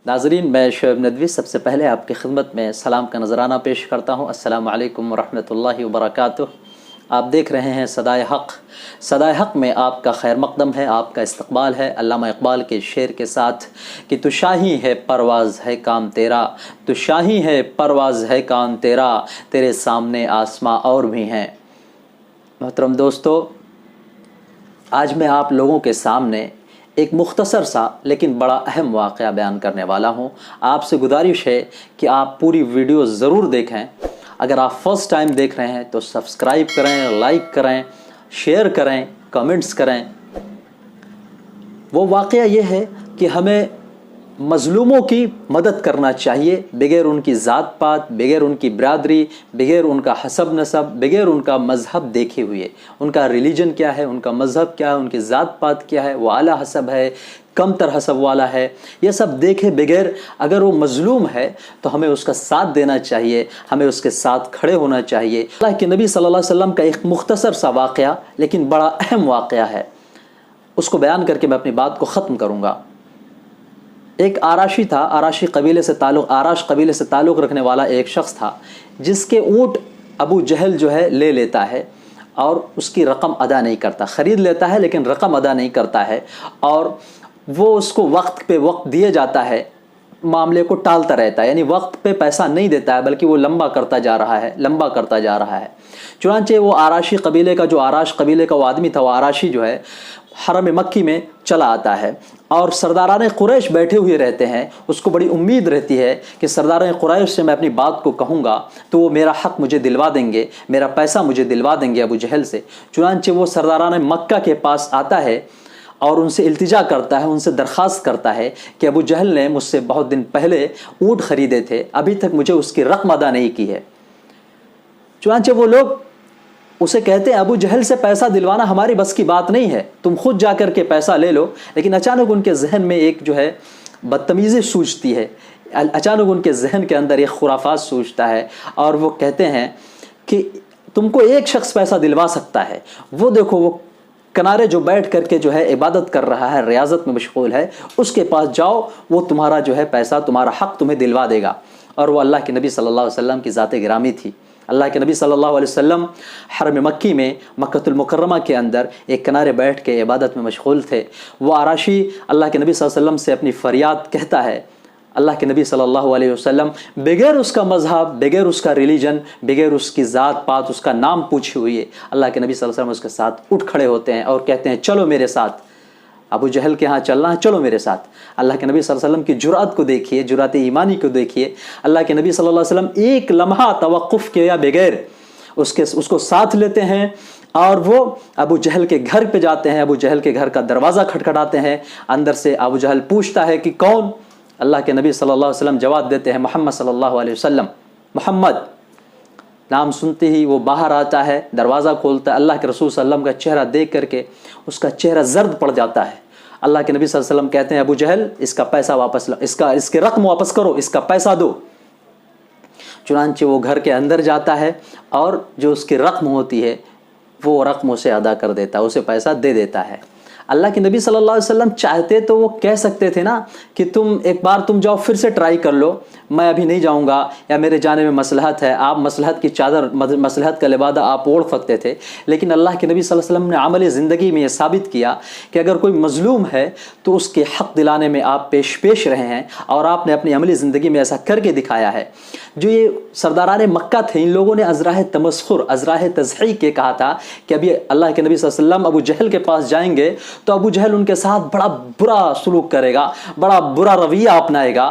नाज़रीन, मैं शोएब नदवी सबसे पहले आपकी खिदमत में सलाम का नजराना पेश करता हूँ। अस्सलामु अलैकुम वरहमतुल्लाहि वबरकातुह। आप देख रहे हैं सदाए हक़। सदाए हक़ में आपका खैर मक़दम है, आपका इस्तक़बाल है। अल्लामा इक़बाल के शेर के साथ कि तू शाही है परवाज़ है काम तेरा, तू शाही है परवाज़ है काम तेरा, तेरे सामने आसमां और भी हैं। मोहतरम दोस्तों, आज मैं आप लोगों के सामने एक मुख्तसर सा लेकिन बड़ा अहम वाक़या बयान करने वाला हूँ। आपसे गुजारिश है कि आप पूरी वीडियो ज़रूर देखें। अगर आप फर्स्ट टाइम देख रहे हैं तो सब्सक्राइब करें, लाइक करें, शेयर करें, कमेंट्स करें। वो वाक़या ये है कि हमें मज़लूमों की मदद करना चाहिए, बग़ैर उनकी ज़ात पात, बग़ैर उनकी बिरादरी, बग़ैर उनका हसब नसब, बग़ैर उनका मज़हब देखे हुए। उनका रिलीजन क्या है, उनका मज़हब क्या है, उनकी ज़ात पात क्या है, वो आला हसब है, कम तर हसब वाला है, ये सब देखे बग़ैर अगर वो मज़लूम है तो हमें उसका साथ देना चाहिए, हमें उसके साथ खड़े होना चाहिए। अल्लाह के नबी सल्लल्लाहु अलैहि वसल्लम का एक मुख्तसर सा वाक़या लेकिन बड़ा अहम वाक़या है, उसको बयान करके मैं अपनी बात को ख़त्म करूँगा। एक आराशी था, आराश कबीले से ताल्लुक़ रखने वाला एक शख्स था, जिसके ऊँट अबू जहल जो है ले लेता है और उसकी रकम अदा नहीं करता। ख़रीद लेता है लेकिन रकम अदा नहीं करता है, और वो उसको वक्त पे वक्त दिए जाता है, मामले को टालता रहता है, यानी वक्त पे पैसा नहीं देता है, बल्कि वो लंबा करता जा रहा है। चुनांचे वो आराशी कबीले का, जो आराश कबीले का वो आदमी था, वो आराशी जो है हरम मक्की में चला आता है, और सरदारान कुरैश बैठे हुए रहते हैं। उसको बड़ी उम्मीद रहती है कि सरदारान कुरैश से मैं अपनी बात को कहूँगा तो वो मेरा हक़ मुझे दिलवा देंगे, मेरा पैसा मुझे दिलवा देंगे अबू जहल से। चुनांचे वो सरदारान मक्का के पास आता है और उनसे इल्तिजा करता है, उनसे दरख्वास्त करता है कि अबू जहल ने मुझसे बहुत दिन पहले ऊँट ख़रीदे थे, अभी तक मुझे उसकी रकम अदा नहीं की है। चुनांचे वो लोग उसे कहते हैं, अबू जहल से पैसा दिलवाना हमारी बस की बात नहीं है, तुम खुद जा कर के पैसा ले लो। लेकिन अचानक उनके जहन में एक जो है बदतमीज़ी सूझती है, अचानक उनके जहन के अंदर एक खुराफात सूझता है, और वो कहते हैं कि तुमको एक शख्स पैसा दिलवा सकता है, वो देखो वो किनारे जो बैठ करके जो है इबादत कर रहा है, रियाजत में मशगूल है, उसके पास जाओ, वो तुम्हारा जो है पैसा, तुम्हारा हक़ तुम्हें दिलवा देगा। और वो अल्लाह के नबी सल्लल्लाहु अलैहि वसल्लम की ज़ात गिरामी थी। अल्लाह के नबी सल्लल्लाहु अलैहि वसल्लम हरम मक्की में, मक्कतुल मुकर्रमा के अंदर एक किनारे बैठ के इबादत में मशगूल थे। वो आराशी अल्लाह के नबी सल्लल्लाहु अलैहि वसल्लम से अपनी फ़रियाद कहता है। अल्लाह के नबी सल्लल्लाहु अलैहि वसल्लम बग़ैर उसका मज़हब, बग़ैर उसका रिलीजन, बग़ैर उसकी ज़ात पात, उसका नाम पूछे हुए अल्लाह के नबी सल्लल्लाहु अलैहि वसल्लम उसके साथ उठ खड़े होते हैं और कहते हैं, चलो मेरे साथ, अबू जहल के यहाँ चलना है, चलो मेरे साथ। अल्लाह के नबी सल्लल्लाहु अलैहि वसल्लम की जुरात को देखिए, जुरात ईमानी को देखिए। अल्लाह के नबी सल्लल्लाहु अलैहि वसल्लम एक लम्हा तवक्कुफ़ किया बगैर उसको साथ लेते हैं, और वो अबू जहल के घर पे जाते हैं। अबू जहल के घर का दरवाज़ा खटखटाते हैं। अंदर से अबू जहल पूछता है कि कौन? अल्लाह के नबी सल्लल्लाहु अलैहि वसल्लम जवाब देते हैं, मोहम्मद सल्लल्लाहु अलैहि वसल्लम। मोहम्मद नाम सुनते ही वो बाहर आता है, दरवाज़ा खोलता है। अल्लाह के रसूल सल्लल्लाहु अलैहि वसल्लम का चेहरा देख करके उसका चेहरा जर्द पड़ जाता है। अल्लाह के नबी सल्लल्लाहु अलैहि वसल्लम कहते हैं, अबू जहल इसका पैसा वापस लो, इसके रकम वापस करो, इसका पैसा दो। चुनांचे वो घर के अंदर जाता है और जो उसकी रकम होती है वो रकम उसे अदा कर देता है, उसे पैसा दे देता है। अल्लाह के नबी सल्लल्लाहु अलैहि वसल्लम चाहते तो वो कह सकते थे ना कि तुम जाओ, फिर से ट्राई कर लो, मैं अभी नहीं जाऊंगा, या मेरे जाने में मसलहत है। आप मसलहत की चादर, मसलहत का लिबादा आप ओढ़ सकते थे। लेकिन अल्लाह के नबी सल्लल्लाहु अलैहि वसल्लम ने अमली ज़िंदगी में ये साबित किया कि अगर कोई मज़लूम है तो उसके हक़ दिलाने में आप पेश रहे हैं, और आपने अपनी अमली ज़िंदगी में ऐसा करके दिखाया है। जो ये सरदारान मक्का थे, इन लोगों ने अज़राह तमस्खुर, अज़राह तज़हीक के कहा था कि अभी अल्लाह के नबी सल्लल्लाहु अलैहि वसल्लम अबू जहल के पास जाएंगे तो अबू जहल उनके साथ बड़ा बुरा सलूक करेगा, बड़ा बुरा रवैया अपनाएगा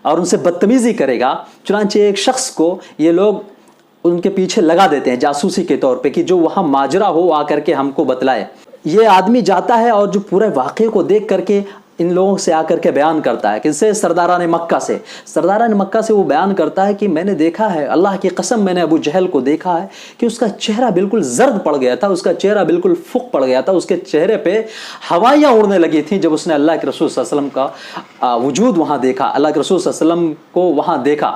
और उनसे बदतमीज़ी करेगा। चुनांचे एक शख्स को ये लोग उनके पीछे लगा देते हैं जासूसी के तौर पे कि जो वहाँ माजरा हो आकर के हमको बतलाए। ये आदमी जाता है और जो पूरे वाक़े को देख करके इन लोगों से आकर के बयान करता है। किससे? सरदारान मक्का से वो बयान करता है कि मैंने देखा है, अल्लाह की कसम मैंने अबू जहल को देखा है कि उसका चेहरा बिल्कुल जर्द पड़ गया था, उसका चेहरा बिल्कुल फुक पड़ गया था, उसके चेहरे पे हवाइयाँ उड़ने लगी थी जब उसने अल्लाह के रसूल सल्लल्लाहु अलैहि वसल्लम का वजूद वहाँ देखा, अल्लाह के रसूल सल्लल्लाहु अलैहि वसल्लम को वहाँ देखा।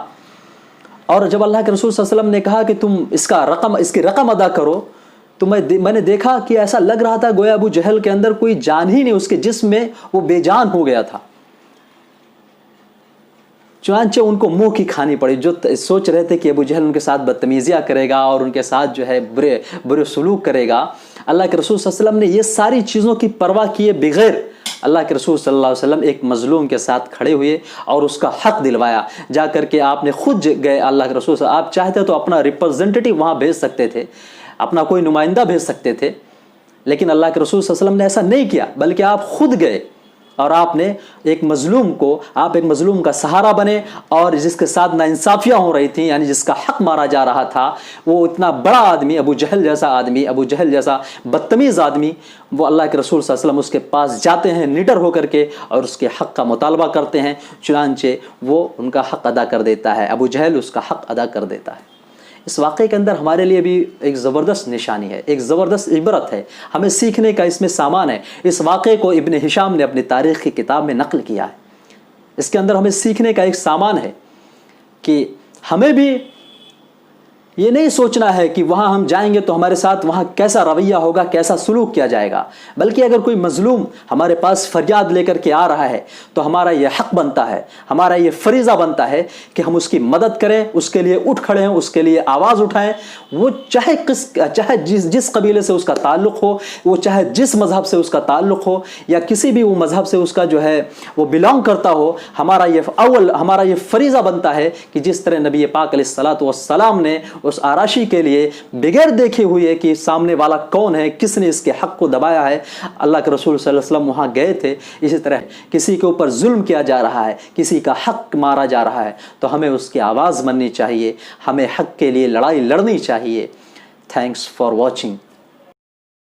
और जब अल्लाह के रसूल सल्लल्लाहु अलैहि वसल्लम ने कहा कि तुम इसकी रकम अदा करो, तो मैंने देखा कि ऐसा लग रहा था गोया अबू जहल के अंदर कोई जान ही नहीं, उसके जिस्म में वो बेजान हो गया था। चुनांचे उनको मुंह की खानी पड़ी। जो सोच रहे थे कि अबू जहल उनके साथ बदतमीज़ियाँ करेगा और उनके साथ जो है बुरे सलूक करेगा, अल्लाह के रसूल सल्लल्लाहु अलैहि वसल्लम ने ये सारी चीज़ों की परवाह किए बगैर अल्लाह के रसूल सल्लल्लाहु अलैहि वसल्लम एक मजलूम के साथ खड़े हुए और उसका हक दिलवाया। जा कर के आपने खुद गए अल्लाह के रसूल, आप चाहते तो अपना रिप्रेजेंटेटिव वहाँ भेज सकते थे, अपना कोई नुमाइंदा भेज सकते थे, लेकिन अल्लाह के रसूल सल्लल्लाहु अलैहि वसल्लम ने ऐसा नहीं किया, बल्कि आप खुद गए और आपने एक मजलूम का सहारा बने। और जिसके साथ नाइंसाफियाँ हो रही थी, यानी जिसका हक मारा जा रहा था, वो इतना बड़ा आदमी, अबू जहल जैसा बदतमीज़ आदमी, वो अल्लाह के रसूल सल्लल्लाहु अलैहि वसल्लम उसके पास जाते हैं निडर होकर के और उसके हक का मुतालबा करते हैं। चुनांचे वो उनका हक अदा कर देता है, अबू जहल उसका हक अदा कर देता है। इस वाक़े के अंदर हमारे लिए भी एक ज़बरदस्त निशानी है, एक ज़बरदस्त इबरत है, हमें सीखने का इसमें सामान है। इस वाक़े को इब्न हिशाम ने अपनी तारीख़ की किताब में नक़ल किया है। इसके अंदर हमें सीखने का एक सामान है कि हमें भी ये नहीं सोचना है कि वहाँ हम जाएंगे तो हमारे साथ वहाँ कैसा रवैया होगा, कैसा सलूक किया जाएगा, बल्कि अगर कोई मजलूम हमारे पास फरियाद लेकर के आ रहा है तो हमारा ये हक़ बनता है, हमारा ये फरीज़ा बनता है कि हम उसकी मदद करें, उसके लिए उठ खड़े हैं, उसके लिए आवाज़ उठाएं। वो चाहे जिस कबीले से उसका ताल्लुक़ हो, वो चाहे जिस मज़हब से उसका ताल्लुक़ हो, या किसी भी वो मज़हब से उसका जो है वो बिलोंग करता हो, हमारा ये फरीज़ा बनता है कि जिस तरह नबी पाक अलैहिस्सलातु वस्सलाम ने उस आराशी के लिए बगैर देखे हुए कि सामने वाला कौन है, किसने इसके हक़ को दबाया है, अल्लाह के रसूल सल्लल्लाहु अलैहि वसल्लम वहाँ गए थे। इसी तरह किसी के ऊपर जुल्म किया जा रहा है, किसी का हक़ मारा जा रहा है, तो हमें उसकी आवाज़ बननी चाहिए, हमें हक़ के लिए लड़ाई लड़नी चाहिए। Thanks for watching.